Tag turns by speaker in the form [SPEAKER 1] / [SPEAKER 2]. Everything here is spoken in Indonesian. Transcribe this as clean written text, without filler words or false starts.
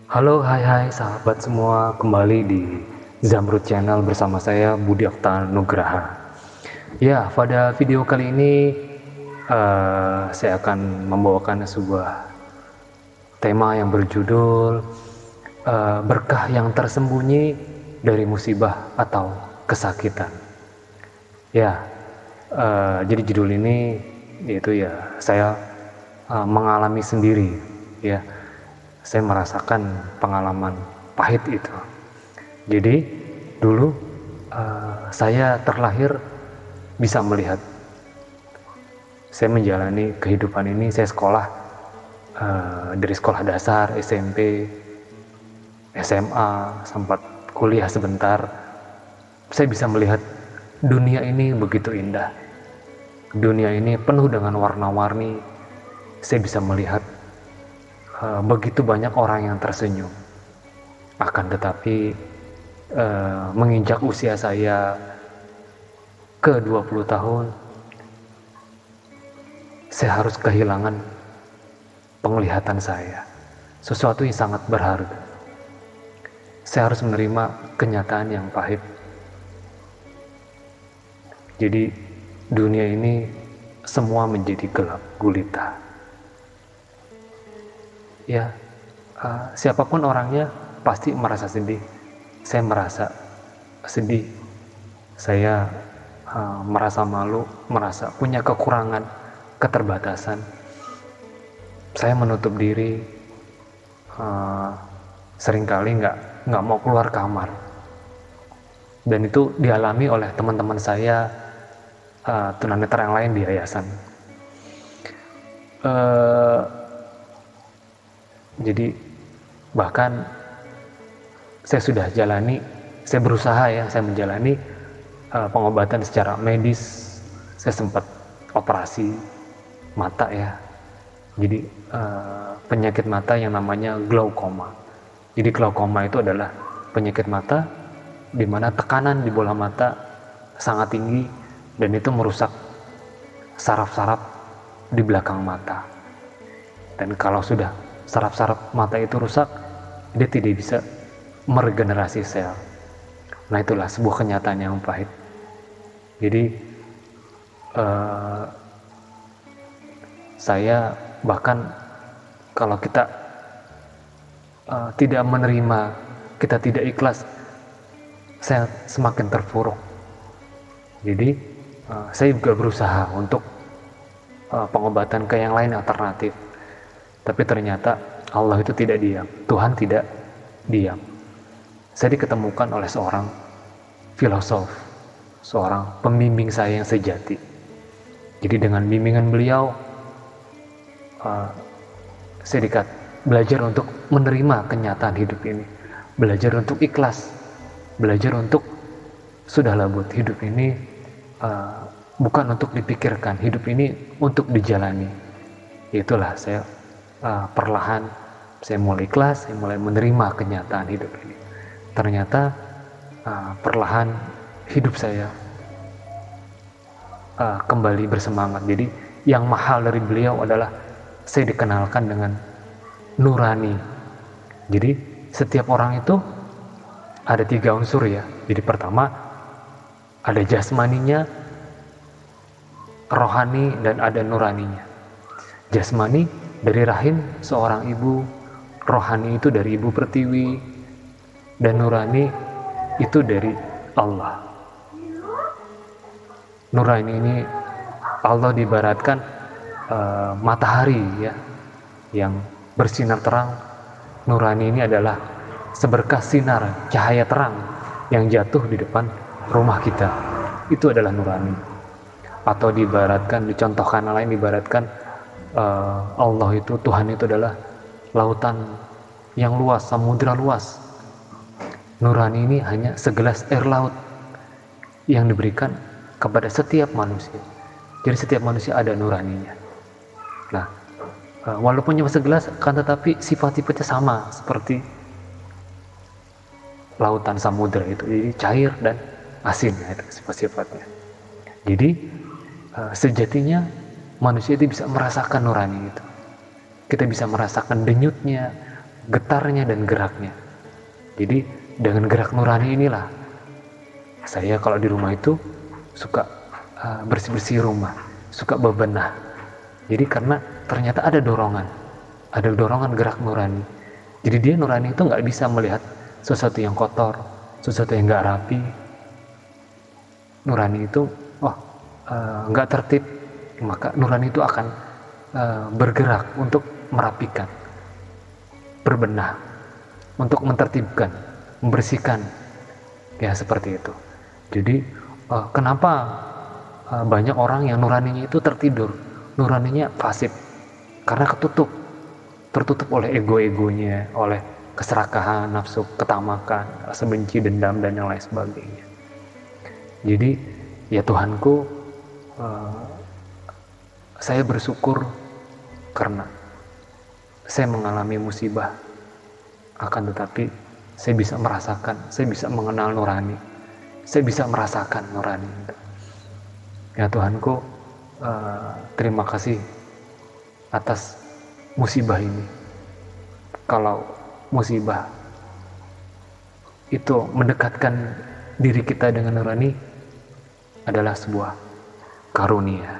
[SPEAKER 1] Halo, hai sahabat semua, kembali di Zamrud Channel bersama saya Budi Okta Nugraha. Ya, pada video kali ini saya akan membawakan sebuah tema yang berjudul berkah yang tersembunyi dari musibah atau kesakitan. Ya, jadi judul ini yaitu saya mengalami sendiri, ya. Saya merasakan pengalaman pahit itu. Jadi dulu saya terlahir bisa melihat, saya menjalani kehidupan ini. Saya sekolah dari sekolah dasar, SMP, SMA, sempat kuliah sebentar. Saya bisa melihat dunia ini begitu indah. Dunia ini penuh dengan warna-warni. Saya bisa melihat begitu banyak orang yang tersenyum. Akan tetapi menginjak usia saya ke 20 tahun, saya harus kehilangan penglihatan saya. Sesuatu yang sangat berharga. Saya harus menerima kenyataan yang pahit. Jadi dunia ini semua menjadi gelap gulita. Ya, siapapun orangnya pasti merasa sedih. Saya merasa sedih. Saya merasa malu, merasa punya kekurangan, keterbatasan. Saya menutup diri, seringkali nggak mau keluar kamar. Dan itu dialami oleh teman-teman saya, tunanetra yang lain di yayasan. Jadi bahkan saya berusaha saya menjalani pengobatan secara medis. Saya sempat operasi mata ya. Jadi penyakit mata yang namanya glaukoma. Jadi glaukoma itu adalah penyakit mata di mana tekanan di bola mata sangat tinggi dan itu merusak saraf-saraf di belakang mata. Dan kalau sudah saraf-saraf mata itu rusak, dia tidak bisa meregenerasi sel. Nah, itulah sebuah kenyataan yang pahit. Jadi saya bahkan kalau kita tidak menerima, kita tidak ikhlas, saya semakin terpuruk. Jadi saya juga berusaha untuk pengobatan ke yang lain alternatif. Tapi ternyata Allah itu tidak diam, Tuhan tidak diam. Saya diketemukan oleh seorang filosof, seorang pembimbing saya yang sejati. Jadi dengan bimbingan beliau, saya belajar untuk menerima kenyataan hidup ini, belajar untuk ikhlas, belajar untuk sudahlah buat hidup ini bukan untuk dipikirkan, hidup ini untuk dijalani. Itulah saya perlahan saya mulai ikhlas, saya mulai menerima kenyataan hidup ini. Ternyata perlahan hidup saya kembali bersemangat. Jadi yang mahal dari beliau adalah saya dikenalkan dengan nurani. Jadi setiap orang itu ada 3 unsur ya. Jadi pertama ada jasmaninya, rohani, dan ada nuraninya. Jasmani dari rahim seorang ibu, rohani itu dari ibu pertiwi, dan nurani itu dari Allah. Nurani ini Allah diibaratkan matahari ya, yang bersinar terang. Nurani ini adalah seberkas sinar cahaya terang yang jatuh di depan rumah kita. Itu adalah nurani. Atau diibaratkan, dicontohkan lain, diibaratkan Allah itu, Tuhan itu adalah lautan yang luas, samudra luas. Nurani ini hanya segelas air laut yang diberikan kepada setiap manusia. Jadi setiap manusia ada nuraninya. Nah, walaupun cuma segelas, kan tetapi sifat-sifatnya sama seperti lautan samudra itu. Jadi cair dan asin ya, itu sifat-sifatnya. Jadi sejatinya manusia itu bisa merasakan nurani itu. Kita bisa merasakan denyutnya, getarnya dan geraknya. Jadi dengan gerak nurani inilah saya kalau di rumah itu suka bersih-bersih rumah, suka bebenah. Jadi karena ternyata ada dorongan gerak nurani. Jadi dia nurani itu nggak bisa melihat sesuatu yang kotor, sesuatu yang nggak rapi. Nurani itu nggak tertib, maka nurani itu akan bergerak untuk merapikan, berbenah, untuk mentertibkan, membersihkan, ya seperti itu. Jadi kenapa banyak orang yang nuraninya itu tertidur, nuraninya pasif, karena tertutup oleh ego-egonya, oleh keserakahan, nafsu, ketamakan, rasa benci, dendam, dan yang lain sebagainya. Jadi ya Tuhanku, saya bersyukur karena saya mengalami musibah, akan tetapi saya bisa merasakan, saya bisa mengenal nurani, saya bisa merasakan nurani. Ya Tuhanku, terima kasih atas musibah ini. Kalau musibah itu mendekatkan diri kita dengan nurani, adalah sebuah karunia.